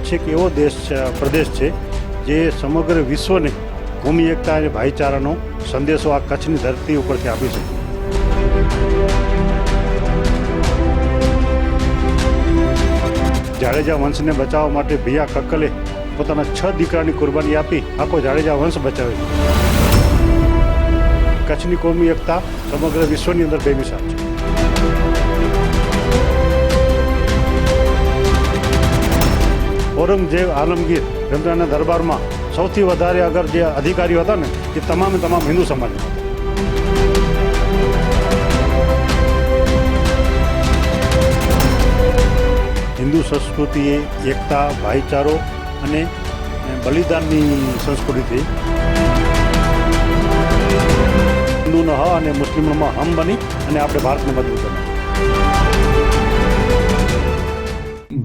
કચ્છ એક એવો પ્રદેશ છે જે સમગ્ર વિશ્વને કોમી એકતા અને ભાઈચારાનો સંદેશો આ કચ્છની ધરતી ઉપરથી આપી શકે. જાડેજા વંશને બચાવવા માટે ભૈયા કક્કલે પોતાના 6 દીકરાની કુરબાની આપી આખો જાડેજા વંશ બચાવે છે. કચ્છની કોમી એકતા સમગ્ર વિશ્વની અંદર બેમિસાલ છે. ઔરંગઝેબ આલમગીર એમના દરબારમાં સૌથી વધારે અગર જે અધિકારીઓ હતા ને એ તમામ હિન્દુ સમાજના હતા. હિન્દુ સંસ્કૃતિ એ એકતા, ભાઈચારો અને બલિદાનની સંસ્કૃતિ છે. હિન્દુનો હ અને મુસ્લિમોમાં હમ બની અને આપણે ભારતને મજબૂત બનાવ્યું.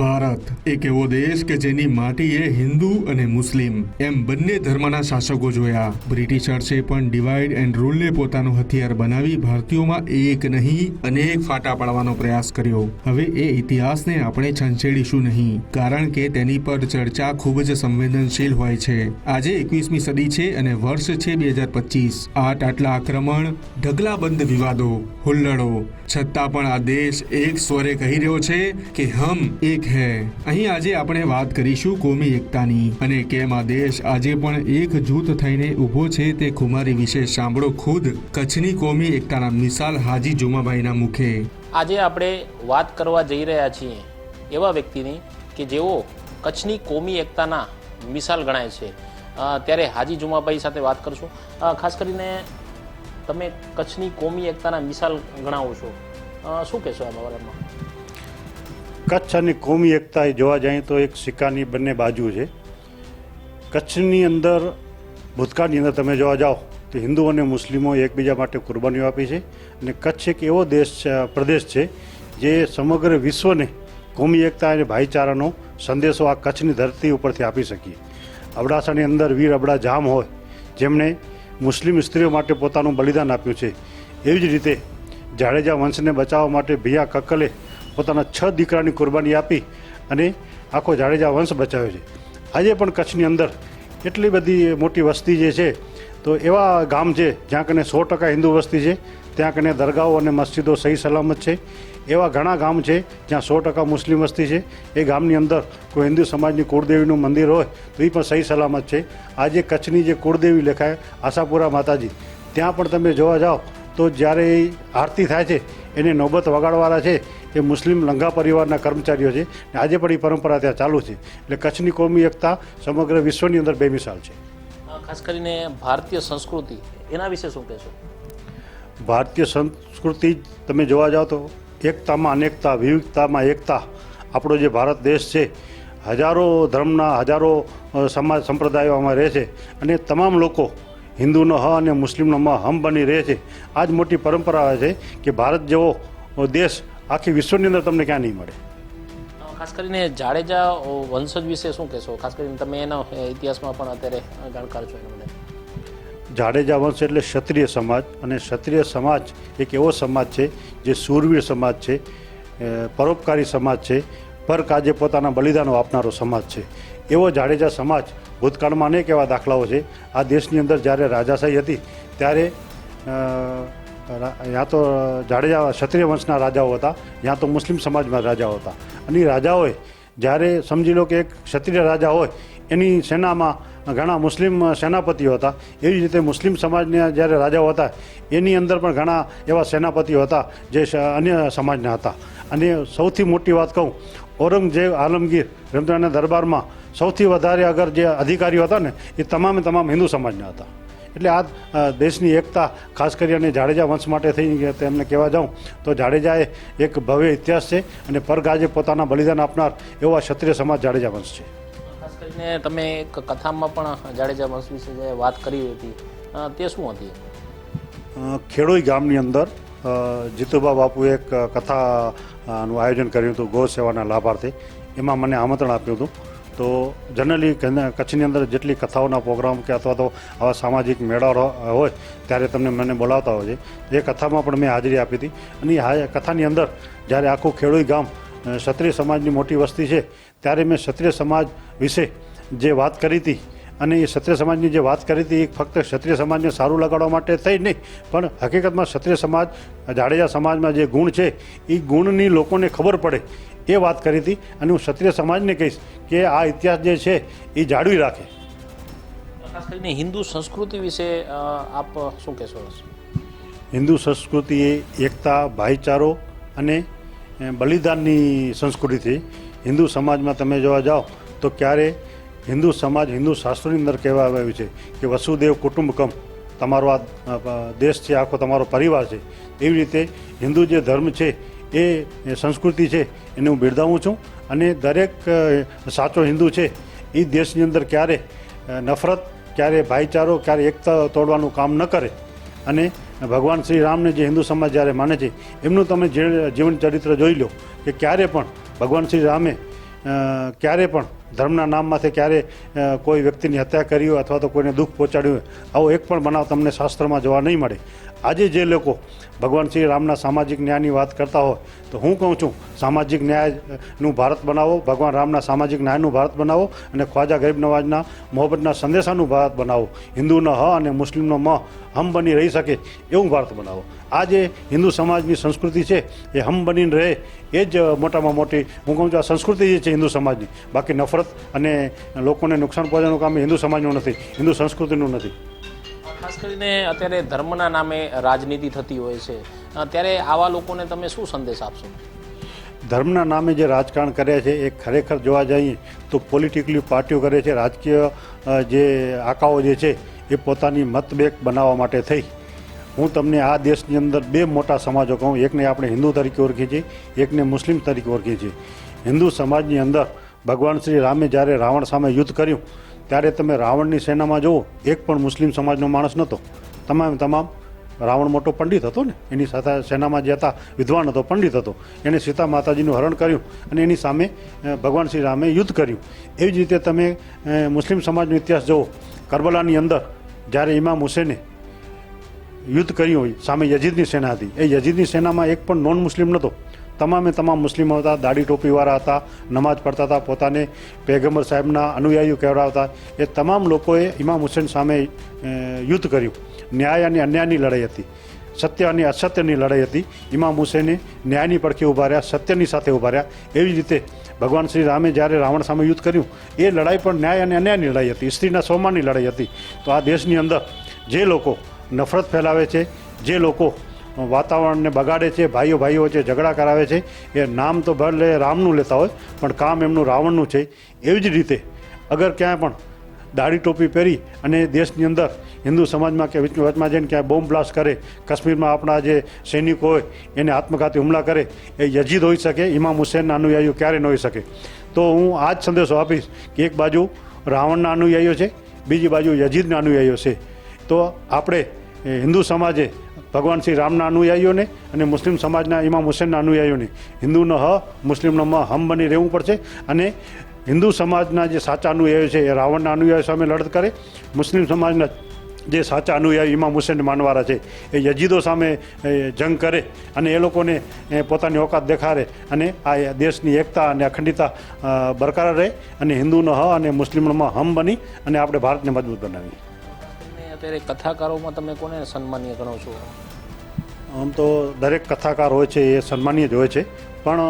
ભારત એક એવો દેશ કે જેની માટીએ હિન્દુ અને મુસ્લિમ એમ બંને ધર્મના શાસકો જોયા. બ્રિટિશર્સે પણ ડિવાઇડ એન્ડ રૂલને પોતાનું હથિયાર બનાવી ભારતીયોમાં એક નહીં અનેક ફાટા પાડવાનો પ્રયાસ કર્યો. હવે એ ઇતિહાસને આપણે છંછેડીશું નહીં, કારણ કે તેની પર ચર્ચા ખૂબ જ સંવેદનશીલ હોય છે. આજે 21મી સદી છે અને વર્ષ છે 2025. આટલા આક્રમણ, ઢગલાબંધ વિવાદો, હુલ્લડો છતાં પણ આ દેશ એક સ્વરે કહી રહ્યો છે કે હમ એક હૈ. અહીં આજે આપણે વાત કરીશું કોમી એકતાની અને કેમ આ દેશ આજે પણ એક જૂથ થઈને ઊભો છે તે ખુમારી વિશે. સાંભળો ખુદ કચ્છની કોમી એકતાના મિસાલ હાજી જુમાભાઈના મુખે. આજે આપણે વાત કરવા જઈ રહ્યા છીએ એવા વ્યક્તિની કે જેઓ કચ્છની કોમી એકતાના મિસાલ ગણાય છે. ત્યારે હાજી જુમાભાઈ સાથે વાત કરશું. ખાસ કરીને તમે કચ્છની કોમી એકતાના મિસાલ ગણાવો છો, શું કહેશો આ બાબતમાં? કચ્છ અને કોમી એકતા જોવા જઈએ તો એક સિક્કાની બંને બાજુ છે. કચ્છની અંદર ભૂતકાળની અંદર તમે જોવા જાઓ તો હિન્દુ અને મુસ્લિમો એકબીજા માટે કુરબાનીઓ આપી છે અને કચ્છ એક એવો પ્રદેશ છે જે સમગ્ર વિશ્વને કોમી એકતા અને ભાઈચારાનો સંદેશો આ કચ્છની ધરતી ઉપરથી આપી શકીએ. અબડાસાની અંદર વીર અબડા જામ હોય જેમણે મુસ્લિમ સ્ત્રીઓ માટે પોતાનું બલિદાન આપ્યું છે, એવી જ રીતે જાડેજા વંશને બચાવવા માટે ભૈયા કક્કલે પોતાના 6 દીકરાની કુરબાની આપી અને આખો જાડેજા વંશ બચાવ્યો છે. આજે પણ કચ્છની અંદર એટલી બધી મોટી વસ્તી જે છે તો એવા ગામ છે જ્યાં કને 100% હિન્દુ વસ્તી છે, ત્યાં કને દરગાહો અને મસ્જિદો સહી સલામત છે. એવા ઘણા ગામ છે જ્યાં 100% મુસ્લિમ વસ્તી છે. એ ગામની અંદર કોઈ હિન્દુ સમાજની કુળદેવીનું મંદિર હોય તો એ પણ સહી સલામત છે. આજે કચ્છની જે કુળદેવી લેખાય આશાપુરા માતાજી, ત્યાં પણ તમે જોવા જાઓ તો જ્યારે એ આરતી થાય છે એને નોબત વગાડવાળા છે એ મુસ્લિમ લંઘા પરિવારના કર્મચારીઓ છે. આજે પણ એ પરંપરા ત્યાં ચાલુ છે. એટલે કચ્છની કોમી એકતા સમગ્ર વિશ્વની અંદર બેમિસાલ છે. ખાસ કરીને ભારતીય સંસ્કૃતિ એના વિશે શું કહેશો? ભારતીય સંસ્કૃતિ તમે જોવા જાઓ તો એકતામાં અનેકતા, વિવિધતામાં એકતા. આપણો જે ભારત દેશ છે હજારો ધર્મના, હજારો સમાજ સંપ્રદાયોમાં રહે છે અને તમામ લોકો હિન્દુનો હ અને મુસ્લિમનો મ હમ બની રહે છે. આ જ મોટી પરંપરા છે કે ભારત જેવો દેશ આખી વિશ્વની અંદર તમને ક્યાં નહીં મળે. ખાસ કરીને જાડેજા વંશજ વિશે શું કહેશો? ખાસ કરીને તમે એના ઇતિહાસમાં પણ અત્યારે જાણકાર છો. જાડેજા વંશ એટલે ક્ષત્રિય સમાજ, અને ક્ષત્રિય સમાજ એક એવો સમાજ છે જે શૂરવીર સમાજ છે, પરોપકારી સમાજ છે, પર કાજે પોતાના બલિદાનો આપનારો સમાજ છે. એવો જાડેજા સમાજ ભૂતકાળમાં અનેક એવા દાખલાઓ છે. આ દેશની અંદર જ્યારે રાજાશાહી હતી ત્યારે યાં તો જાડેજા ક્ષત્રિય વંશના રાજાઓ હતા, યાં તો મુસ્લિમ સમાજમાં રાજાઓ હતા. અને એ રાજાઓએ જ્યારે સમજી લો કે એક ક્ષત્રિય રાજા હોય એની સેનામાં ઘણા મુસ્લિમ સેનાપતિઓ હતા, એવી જ રીતે મુસ્લિમ સમાજના જ્યારે રાજાઓ હતા એની અંદર પણ ઘણા એવા સેનાપતિઓ હતા જે અન્ય સમાજના હતા. અને સૌથી મોટી વાત કહું, ઔરંગઝેબ આલમગીર એમના દરબારમાં સૌથી વધારે અગર જે અધિકારીઓ હતા ને એ તમામ હિન્દુ સમાજના હતા. એટલે આ દેશની એકતા ખાસ કરીને જાડેજા વંશ માટે થઈ તેમને કહેવા જાઉં તો જાડેજાએ એક ભવ્ય ઇતિહાસ છે અને પરગાજે પોતાના બલિદાન આપનાર એવો આ ક્ષત્રિય સમાજ જાડેજા વંશ છે. ખાસ કરીને તમે એક કથામાં પણ જાડેજા વંશ વિશે જે વાત કરી હતી તે શું હતી? ખેડોઈ ગામની અંદર જીતુબા બાપુએ એક કથાનું આયોજન કર્યું હતું ગૌ સેવાના લાભાર્થે. એમાં મને આમંત્રણ આપ્યું હતું. તો જનરલી કચ્છની અંદર જેટલી કથાઓના પ્રોગ્રામ કે અથવા તો આવા સામાજિક મેળાઓ હોય ત્યારે તમને મને બોલાવતા હોય છે. એ કથામાં પણ મેં હાજરી આપી હતી. અને એ કથાની અંદર જ્યારે આખું ખેડૂત ગામ ક્ષત્રિય સમાજની મોટી વસ્તી છે, ત્યારે મેં ક્ષત્રિય સમાજ વિશે જે વાત કરી હતી અને એ ક્ષત્રિય સમાજની જે વાત કરી હતી એ ફક્ત ક્ષત્રિય સમાજને સારું લગાડવા માટે થઈ નહીં, પણ હકીકતમાં ક્ષત્રિય સમાજ જાડેજા સમાજમાં જે ગુણ છે એ ગુણની લોકોને ખબર પડે એ વાત કરી હતી. અને હું ક્ષત્રિય સમાજને કહીશ કે આ ઇતિહાસ જે છે એ જાળવી રાખે. ખાસ કરીને હિન્દુ સંસ્કૃતિ વિશે આપ શું કહેશો? હિન્દુ સંસ્કૃતિ એ એકતા, ભાઈચારો અને બલિદાનની સંસ્કૃતિ છે. હિન્દુ સમાજમાં તમે જોવા જાઓ તો ક્યારે હિન્દુ સમાજ હિન્દુ શાસ્ત્રોની અંદર કહેવામાં આવ્યું છે કે વસુદેવ કુટુંબકમ, તમારો આ દેશ છે, આખો તમારો પરિવાર છે. એવી રીતે હિન્દુ જે ધર્મ છે એ સંસ્કૃતિ છે એને હું બિરદાવું છું. અને દરેક સાચો હિન્દુ છે એ દેશની અંદર ક્યારે નફરત, ક્યારે ભાઈચારો, ક્યારે એકતા તોડવાનું કામ ન કરે. અને ભગવાન શ્રી રામને જે હિન્દુ સમાજ જ્યારે માને છે એમનું તમે જીવન ચરિત્ર જોઈ લો કે ક્યારે પણ ભગવાન શ્રી રામે ક્યારે પણ ધર્મના નામમાંથી ક્યારે કોઈ વ્યક્તિની હત્યા કરી હોય અથવા તો કોઈને દુઃખ પહોંચાડ્યું હોય આવો એક પણ બનાવ તમને શાસ્ત્રમાં જોવા નહીં મળે. આજે જે લોકો ભગવાન શ્રી રામના સામાજિક ન્યાયની વાત કરતા હોય તો હું કહું છું સામાજિક ન્યાયનું ભારત બનાવો, ભગવાન રામના સામાજિક ન્યાયનું ભારત બનાવો અને ખ્વાજા ગરીબ નવાજના મોહબ્બતના સંદેશાનું ભારત બનાવો. હિન્દુનો હ અને મુસ્લિમનો મ હમ બની રહી શકે એવું ભારત બનાવો. આ જે હિન્દુ સમાજની સંસ્કૃતિ છે એ હમ બનીને રહે એ જ મોટામાં મોટી હું કહું છું આ સંસ્કૃતિ જે છે હિન્દુ સમાજની. બાકી નફરત અને લોકોને નુકસાન પહોંચાડવાનું કામ હિન્દુ સમાજનું નથી, હિન્દુ સંસ્કૃતિનું નથી. ખાસ કરીને અત્યારે ધર્મના નામે રાજનીતિ થતી હોય છે, ત્યારે આવા લોકોને તમે શું સંદેશ આપશો? ધર્મના નામે જે રાજકારણ કરે છે એ ખરેખર જોવા જઈએ તો પોલિટિકલી પાર્ટીઓ કરે છે. રાજકીય જે આંકાઓ જે છે એ પોતાની મતબેક બનાવવા માટે થઈ. હું તમને આ દેશની અંદર બે મોટા સમાજો કહું, એકને આપણે હિન્દુ તરીકે ઓળખીએ છીએ, એકને મુસ્લિમ તરીકે ઓળખીએ છીએ. હિન્દુ સમાજની અંદર ભગવાન શ્રી રામે જ્યારે રાવણ સામે યુદ્ધ કર્યું ત્યારે તમે રાવણની સેનામાં જુઓ એક પણ મુસ્લિમ સમાજનો માણસ નહોતો. તમામ રાવણ મોટો પંડિત હતો ને, એની સાથે સેનામાં જે હતા વિદ્વાન હતો, પંડિત હતો. એણે સીતા માતાજીનું હરણ કર્યું અને એની સામે ભગવાન શ્રી રામે યુદ્ધ કર્યું. એવી જ રીતે તમે મુસ્લિમ સમાજનો ઇતિહાસ જુઓ. કરબલાની અંદર જ્યારે ઇમામ હુસેને યુદ્ધ કર્યું હોય સામે યજીદની સેના હતી, એ યજીદની સેનામાં એક પણ નોન મુસ્લિમ નહોતો. તમામ મુસ્લિમો હતા, દાઢી ટોપીવાળા હતા, નમાજ પડતા હતા, પોતાને પૈગંબર સાહેબના અનુયાયીઓ કહેવાતા. એ તમામ લોકોએ ઇમામ હુસેન સામે યુદ્ધ કર્યું. ન્યાય અને અન્યાયની લડાઈ હતી, સત્ય અને અસત્યની લડાઈ હતી. ઇમામ હુસેને ન્યાયની પડખે ઊભા રહ્યા, સત્યની સાથે ઊભા રહ્યા. એવી જ રીતે ભગવાન શ્રી રામે જ્યારે રાવણ સામે યુદ્ધ કર્યું એ લડાઈ પણ ન્યાય અને અન્યાયની લડાઈ હતી, સ્ત્રીના સ્વમાનની લડાઈ હતી. તો આ દેશની અંદર જે લોકો નફરત ફેલાવે છે, જે લોકો વાતાવરણને બગાડે છે, ભાઈઓ વચ્ચે ઝઘડા કરાવે છે, એ નામ તો ભલે રામનું લેતા હોય પણ કામ એમનું રાવણનું છે. એવી જ રીતે અગર ક્યાંય પણ દાઢી ટોપી પહેરી અને દેશની અંદર હિન્દુ સમાજમાં કે વચમાં જઈને ક્યાંય બોમ્બ બ્લાસ્ટ કરે, કાશ્મીરમાં આપણા જે સૈનિકો હોય એને આત્મઘાતી હુમલા કરે, એ યજીદ હોઈ શકે, ઇમામ હુસેનના અનુયાયીઓ ક્યારે ન હોઈ શકે. તો હું આ જ સંદેશો આપીશ કે એક બાજુ રાવણના અનુયાયીઓ છે, બીજી બાજુ યજીદના અનુયાયીઓ છે. તો આપણે હિન્દુ સમાજે ભગવાન શ્રી રામના અનુયાયીઓને અને મુસ્લિમ સમાજના ઇમામ હુસેનના અનુયાયીઓને હિન્દુનો હ મુસ્લિમનો મ હમ બની રહેવું પડશે. અને હિન્દુ સમાજના જે સાચા અનુયાયીઓ છે એ રાવણના અનુયાયીઓ સામે લડત કરે, મુસ્લિમ સમાજના જે સાચા અનુયાયી ઇમામ હુસેન માનવાળા છે એ યજીદો સામે જંગ કરે અને એ લોકોને પોતાની ઓકાત દેખાડે અને આ દેશની એકતા અને અખંડિતતા બરકરાર રહે અને હિન્દુનો હ અને મુસ્લિમનો મ હમ બની અને આપણે ભારતને મજબૂત બનાવીએ. અત્યારે કથાકારોમાં તમે કોને સન્માનીય ગણો છો? આમ તો દરેક કથાકાર હોય છે એ સન્માનીય જ હોય છે, પણ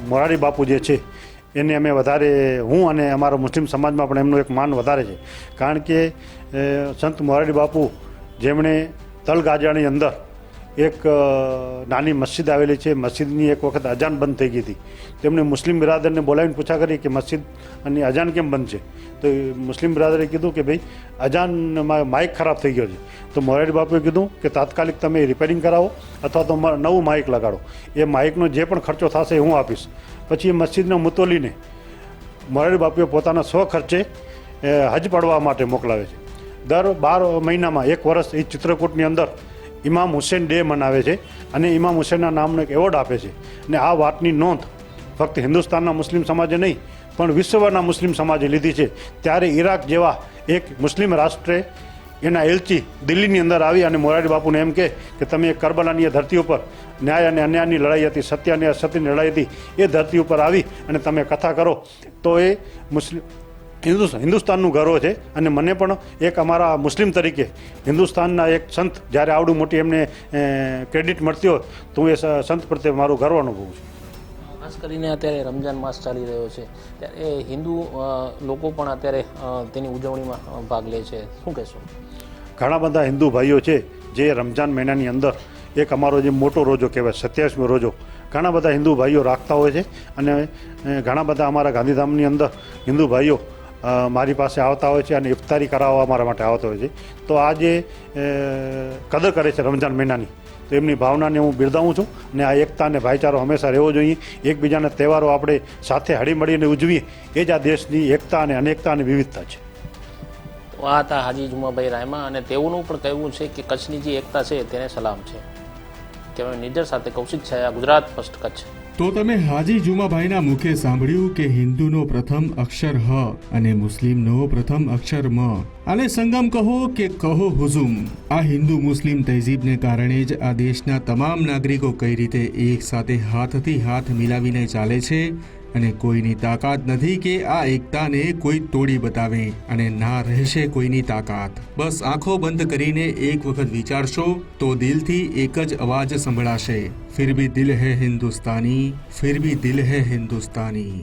મોરારી બાપુ જે છે એને અમે વધારે, હું અને અમારા મુસ્લિમ સમાજમાં પણ એમનું એક માન વધારે છે. કારણ કે સંત મોરારી બાપુ જેમણે તલગાજાની અંદર એક નાની મસ્જિદ આવેલી છે, મસ્જિદની એક વખત અજાન બંધ થઈ ગઈ હતી. તેમણે મુસ્લિમ બિરાદરને બોલાવીને પૂછા કરી કે મસ્જિદની અજાન કેમ બંધ છે? તો મુસ્લિમ બિરાદરે કીધું કે ભાઈ અજાનમાં માઇક ખરાબ થઈ ગયો છે. તો મોરારી બાપુએ કીધું કે તાત્કાલિક તમે રિપેરિંગ કરાવો અથવા તો નવું માઇક લગાડો, એ માઇકનો જે પણ ખર્ચો થશે એ હું આપીશ. પછી એ મસ્જિદના મુતોલીને મોરારી બાપુએ પોતાના સ્વખર્ચે હજ પડવા માટે મોકલાવે છે. દર 12 મહિનામાં એક વર્ષ એ ચિત્રકૂટની અંદર ઇમામ હુસેન ડે મનાવે છે અને ઇમામ હુસેનના નામનો એક એવોર્ડ આપે છે. અને આ વાતની નોંધ ફક્ત હિન્દુસ્તાનના મુસ્લિમ સમાજે નહીં પણ વિશ્વના મુસ્લિમ સમાજે લીધી છે. ત્યારે ઈરાક જેવા એક મુસ્લિમ રાષ્ટ્રે એના એલચી દિલ્હીની અંદર આવી અને મોરારી બાપુને એમ કહે કે તમે એક કરબલાની એ ધરતી ઉપર ન્યાય અને અન્યાયની લડાઈ હતી, સત્ય અને અસત્યની લડાઈ હતી, એ ધરતી ઉપર આવી અને તમે કથા કરો તો એ મુસ્લિમ હિન્દુસ્તાનનું ગર્વ છે. અને મને પણ એક અમારા મુસ્લિમ તરીકે હિન્દુસ્તાનના એક સંત જ્યારે આવડું મોટી એમને ક્રેડિટ મળતી હોય તો હું એ સંત પ્રત્યે મારું ગર્વ અનુભવું છું. ખાસ કરીને અત્યારે રમજાન માસ ચાલી રહ્યો છે ત્યારે હિન્દુ લોકો પણ અત્યારે તેની ઉજવણીમાં ભાગ લે છે, શું કહેશો? ઘણા બધા હિન્દુ ભાઈઓ છે જે રમજાન મહિનાની અંદર એક અમારો જે મોટો રોજો કહેવાય 27મી રોજો ઘણા બધા હિન્દુ ભાઈઓ રાખતા હોય છે. અને ઘણા બધા અમારા ગાંધીધામની અંદર હિન્દુ ભાઈઓ મારી પાસે આવતા હોય છે અને ઇફતારી કરાવવા અમારા માટે આવતા હોય છે. તો આ જે કદર કરે છે રમજાન મહિનાની, તો એમની ભાવનાને હું બિરદાવું છું. અને આ એકતા અને ભાઈચારો હંમેશા રહેવો જોઈએ. એકબીજાના તહેવારો આપણે સાથે હળીમળીને ઉજવીએ, એ જ આ દેશની એકતા અને અનેકતા અને વિવિધતા છે. તો આ હતા હાજી જુમાભાઈ રાયમા અને તેઓનું પણ કહેવું છે કે કચ્છની જે એકતા છે તેને સલામ છે. કેમેરા નિડર સાથે કૌશિક છાયા, ગુજરાત ફર્સ્ટ કચ્છ. તો તમે હાજી જુમાભાઈના મુખે સાંભળ્યું કે હિન્દુનો પ્રથમ અક્ષર હ અને મુસ્લિમનો પ્રથમ અક્ષર મ. આને સંગમ કહો કે કહો હુઝુમ. આ હિન્દુ મુસ્લિમ તહેઝીબને કારણે જ આ દેશના તમામ નાગરિકો કઈ રીતે એક સાથે હાથથી હાથ મિલાવીને ચાલે છે અને કોઈની તાકાત નથી કે આ એકતાને કોઈ તોડી બતાવે, અને ના રહેશે કોઈની તાકાત. બસ આંખો બંધ કરીને એક વખત વિચારશો તો દિલથી એક જ અવાજ સંભળાશે, ફિર ભી દિલ હૈ હિન્દુસ્તાની, ફિર ભી દિલ હૈ હિન્દુસ્તાની.